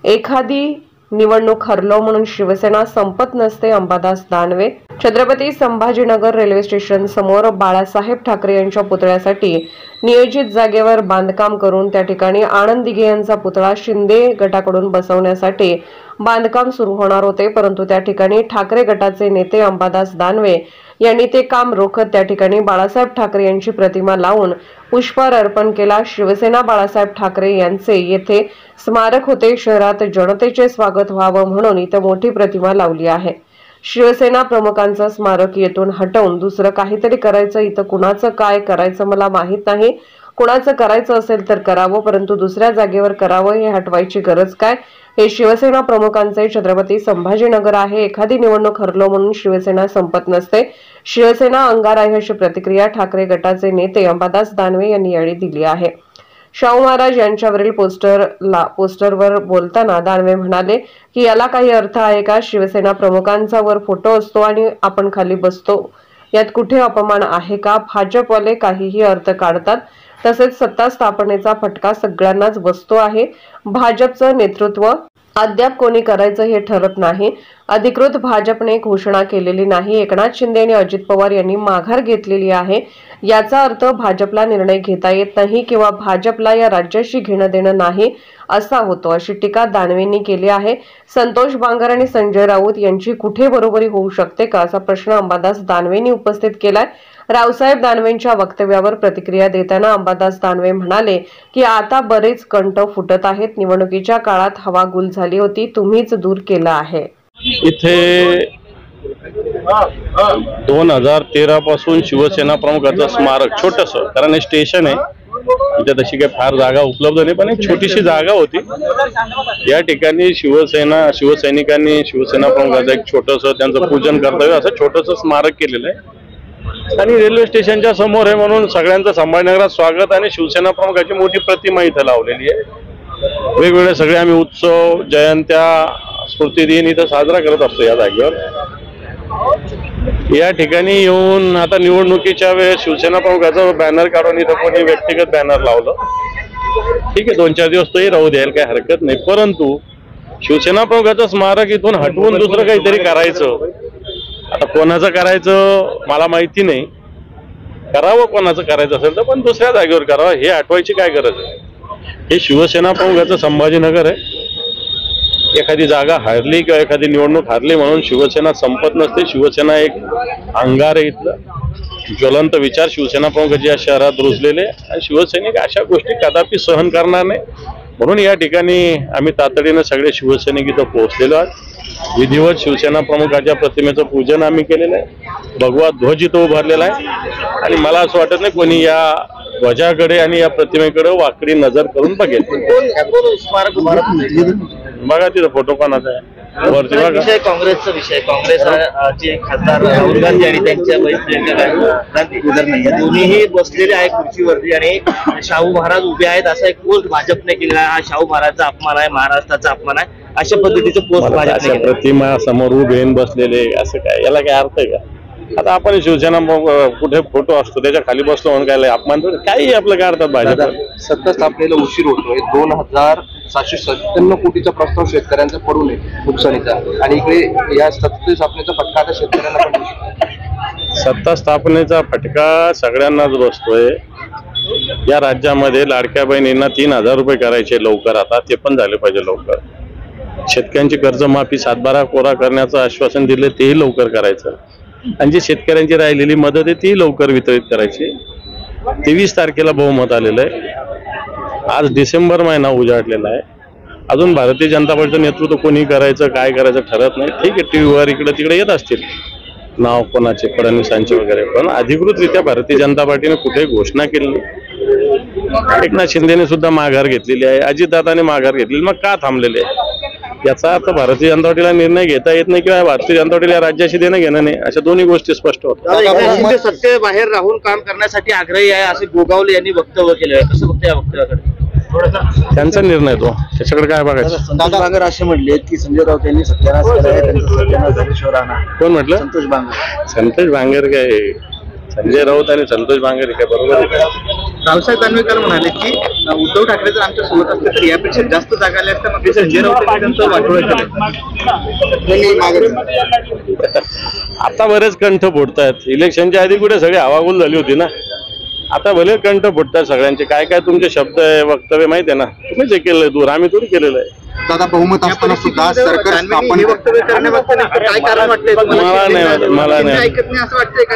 एखादी निवडणूक हरलो म्हणून शिवसेना संपत नसते. अंबादास दानवे. छत्रपती संभाजीनगर रेल्वे स्टेशन समोर बाळासाहेब ठाकरे यांच्या पुतळ्यासाठी नियोजित जागेवर बांधकाम करून त्या ठिकाणी आनंद दिघे यांचा पुतळा शिंदे गटाकडून बसवण्यासाठी बांधकाम सुरू होणार होते, परंतु त्या ठिकाणी ठाकरे गटाचे नेते अंबादास दानवे यांनी ते काम रोखत त्या ठिकाणी बाळासाहेब ठाकरे यांची प्रतिमा लावून पुष्पहार अर्पण केला. शिवसेना बाळासाहेब ठाकरे यांचे येथे स्मारक होते. शहरात जनतेचे स्वागत व्हावं म्हणून इथं मोठी प्रतिमा लावली आहे. शिवसेना प्रमुखांचं स्मारक येथून हटवून दुसरं काहीतरी करायचं. इथं कुणाचं काय करायचं मला माहित नाही. कुणाचं करायचं असेल तर करावं, परंतु दुसऱ्या जागेवर करावं. हे हटवायची गरज काय? हे शिवसेना प्रमुखांचे छत्रपती संभाजीनगर आहे. एखादी निवडणूक हरलो म्हणून शिवसेना संपत नसते. शिवसेना अंगार आहे अशी प्रतिक्रिया ठाकरे गटाचे नेते अंबादास दानवे यांनी यावेळी दिली आहे. शाहू महाराज यांच्यावरील पोस्टरवर बोलताना दानवे म्हणाले की याला काही अर्थ आहे का? शिवसेना प्रमुखांचा वर फोटो असतो आणि आपण खाली बसतो, यात कुठे अपमान आहे का? भाजपवाले काहीही अर्थ काढतात. तसेच सत्ता स्थापनेचा फटका सगळ्यांनाच बसतो आहे. भाजपचं नेतृत्व अद्याप कोणी करायचं हे ठरत नाही. अधिकृत भाजपने घोषणा केलेली नाही. एकनाथ शिंदे आणि अजित पवार यांनी माघार घेतलेली आहे. याचा अर्थ भाजपला निर्णय घेता येत नाही किंवा भाजपला या राज्याशी घेणं देणं नाही असा होतो, अशी टीका दानवेंनी केली आहे. संतोष बांगर आणि संजय राऊत यांची कुठे बरोबरी होऊ शकते का, असा प्रश्न अंबादास दानवेंनी उपस्थित केलाय. रावसाहेब दानवेंच्या वक्तव्यावर प्रतिक्रिया देताना अंबादास दानवे म्हणाले की आता बरेच कंठ फुटत आहेत. निवडणुकीच्या काळात हवा गुल झाली होती, तुम्हीच दूर केला आहे. इथे 2013 पासून शिवसेना प्रमुखाचं स्मारक छोटंसं, कारण हे स्टेशन आहे, इथे तशी काही फार जागा उपलब्ध नाही, पण एक छोटीशी जागा होती. या ठिकाणी शिवसैनिकांनी शिवसेना प्रमुखाचं एक छोटंसं त्यांचं पूजन कर्तव्य असं छोटंसं स्मारक केलेलं आहे. आणि रेल्वे स्टेशनच्या समोर आहे म्हणून सगळ्यांचं संभाजीनगरात स्वागत आणि शिवसेना प्रमुखाची मोठी प्रतिमा इथं लावलेली आहे. वेगवेगळे सगळे आम्ही उत्सव, जयंत्या, स्मृती दिन इथं साजरा करत असतो या जागेवर. या ठिकाणी येऊन आता निवडणुकीच्या वेळेस शिवसेना प्रमुखाचं बॅनर काढून इथं कोणी व्यक्तिगत बॅनर लावलं, ठीक आहे, 2-4 दिवस तोही राहू द्यायला काही हरकत नाही. परंतु शिवसेना प्रमुखाचं स्मारक इथून हटवून दुसरं काहीतरी करायचं, आता कोणाचं करायचं मला माहिती नाही. करावं कोणाचं करायचं असेल तर, पण दुसऱ्या जागेवर करावं. हे हटवायची काय गरज आहे? हे शिवसेना प्रमुखाचं संभाजीनगर आहे. एखादी जागा हारली किंवा एखादी निवडणूक हारली म्हणून शिवसेना संपत नसते. शिवसेना एक अंगार आहे. इथलं ज्वलंत विचार शिवसेना प्रमुखाचे या शहरात रुजलेले आणि शिवसैनिक अशा गोष्टी कदापि सहन करणार नाही. म्हणून या ठिकाणी आम्ही तातडीनं सगळे शिवसैनिक इथं पोहोचलेलो आहोत. विधिवत शिवसेना प्रमुखाच्या प्रतिमेचं पूजन आम्ही केलेलं आहे. भगवा ध्वज इथं उभारलेला आहे आणि मला असं वाटत नाही कोणी या ध्वजाकडे आणि या प्रतिमेकडे वाकडी नजर करून बघेल. बघा तिथं फोटो कोणाचा आहे वरती बघा. काँग्रेसचा विषय, काँग्रेसचे खासदार राहुल गांधी आणि त्यांच्या गांधी दोन्हीही बसलेले आहेत खुर्चीवरती आणि शाहू महाराज उभे आहेत असा एक पोस्ट भाजपने केलेला आहे. हा शाहू महाराजचा अपमान आहे, महाराष्ट्राचा अपमान आहे, अशा पद्धतीचं पोस्ट भाजपने. प्रतिमा समोर उभे बसलेले असं काय, याला काय अर्थ आहे का? आता आपण शिवसेना कुठे फोटो असतो त्याच्या खाली बसलो म्हणून काय अपमान काही आपलं काय अर्थ? भाजप सत्ता स्थापनेला उशीर होतोय. 2,797 कोटीचा प्रस्ताव शेतकऱ्यांचा पडू नये नुकसानीचा, आणि इकडे या सत्ता स्थापनेचा फटका आता शेतकऱ्यांना पण. सत्ता स्थापनेचा फटका सगळ्यांनाच बसतोय. या राज्यामध्ये लाडक्या बहिणींना 3,000 रुपये करायचे लवकर, आता ते पण झाले पाहिजे लवकर. शेतकऱ्यांची कर्जमाफी 7-12 कोरा करण्याचं आश्वासन दिले तेही लवकर करायचं आणि जी शेतकऱ्यांची राहिलेली मदत आहे ती लवकर वितरित करायची. 23 तारखेला बहुमत आलेलं आहे. आज डिसेंबर महिना उजाडलेला आहे. अजून भारतीय जनता पार्टीचं नेतृत्व कोणी करायचं काय करायचं ठरत नाही. ठीक आहे, टीव्हीवर इकडे तिकडे येत असतील नाव कोणाचे, फडणवीसांचे वगैरे, पण अधिकृतरित्या भारतीय जनता पार्टीने कुठे घोषणा केली नाही. एकनाथ शिंदेने सुद्धा माघार घेतलेली आहे, अजितदादाने माघार घेतलेली, मग का थांबलेले आहे? याचा अर्थ भारतीय जनता पार्टीला निर्णय घेता येत नाही किंवा भारतीय जनता पार्टीला राज्याशी देणं घेणं नाही, अशा दोन्ही गोष्टी स्पष्ट होतात. सत्तेबाहेर राहून काम करण्यासाठी आग्रही आहे असे गोगावले यांनी वक्तव्य केलं आहे. कसं बघतं या वक्तव्याकडे? त्यांचा निर्णय तो, त्याच्याकडे काय बघायचं? संतोष बांगर असे म्हणले की संजय राऊत यांनी सत्यानाश केला. कोण म्हटलं? संतोष बांगर. संतोष बांगर काय, संजय राऊत आणि संतोष बांगर काय बरोबर? रावसाहेब दानवे काल म्हणाले की उद्धव ठाकरे जर आमच्या सोबत असते तर यापेक्षा जास्त जागा आल्या असत्या, मग संजय राऊत त्यांचं वाटोळं केलं. आता बरेच कंठ फुटतायत. इलेक्शनच्या आधी कुठे सगळी हवागुल झाली होती ना, आता भले कंठ फुटतात सगळ्यांचे. काय काय तुमचे शब्द आहे, वक्तव्य माहिती आहे ना, तुम्हीच हे केलंय, दूर आम्ही थोडी केलेलं आहे. दादा बहुमत असताना सुद्धा सरकार स्थापन वक्तव्य करण्याबाबत काय कारण वाटतंय मला नाही ऐकत नाही असं वाटतंय का?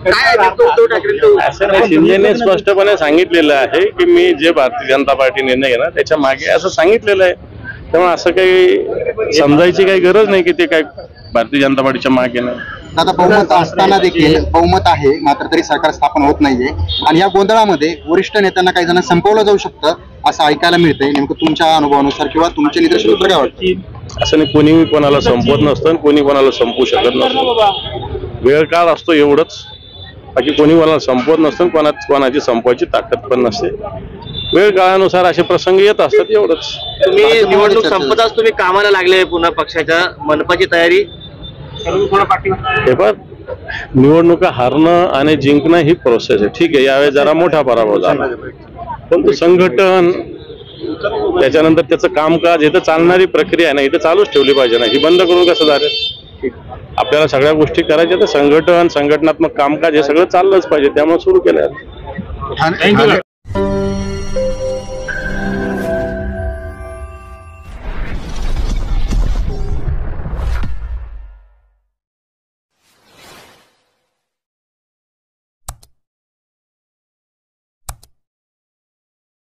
काय आहे उद्धव ठाकरेंचं? असं नाही, शिंदेने स्पष्टपणे सांगितलेलं आहे की मी जे भारतीय जनता पार्टी निर्णय घेणार त्याच्या मागे असं सांगितलेलं आहे. त्यामुळे असं काही समजायची काही गरज नाही की ते काय भारतीय जनता पार्टीच्या मागे नाही. दादा बहुमत असताना देखील बहुमत आहे मात्र तरी सरकार स्थापन होत नाहीये आणि या गोंधळामध्ये वरिष्ठ नेत्यांना काही जण संपवलं जाऊ शकतं असं ऐकायला मिळतंय. नेमकं तुमच्या अनुभवानुसार किंवा तुमच्या निदर्शनानुसार काय वाटतं? असं नाही, कोणी कोणाला संपवत नसतं आणि कोणी कोणाला संपवू शकत नसतं. वेळ काळ असतो एवढंच, बाकी कोणी कोणाला संपवत नसतं, कोणाची संपवायची ताकद पण नसते. वेळ काळानुसार असे प्रसंग येत असतात एवढंच. तुम्ही निवडणूक संपताच तुम्ही कामाला लागले पुन्हा पक्षाच्या, मनपाची तयारी. हे पण निवडणुका हारणं आणि जिंकणं ही प्रोसेस आहे. ठीक आहे, यावेळेस जरा मोठा पराभव झाला, पण संघटन त्याच्यानंतर त्याचं कामकाज हे तर चालणारी प्रक्रिया आहे ना, इथे चालूच ठेवली पाहिजे ना. ही बंद करून कसं झालं? आपल्याला सगळ्या गोष्टी करायच्या तर संघटनात्मक कामकाज हे सगळं चाललंच पाहिजे, त्यामुळे सुरू केलं.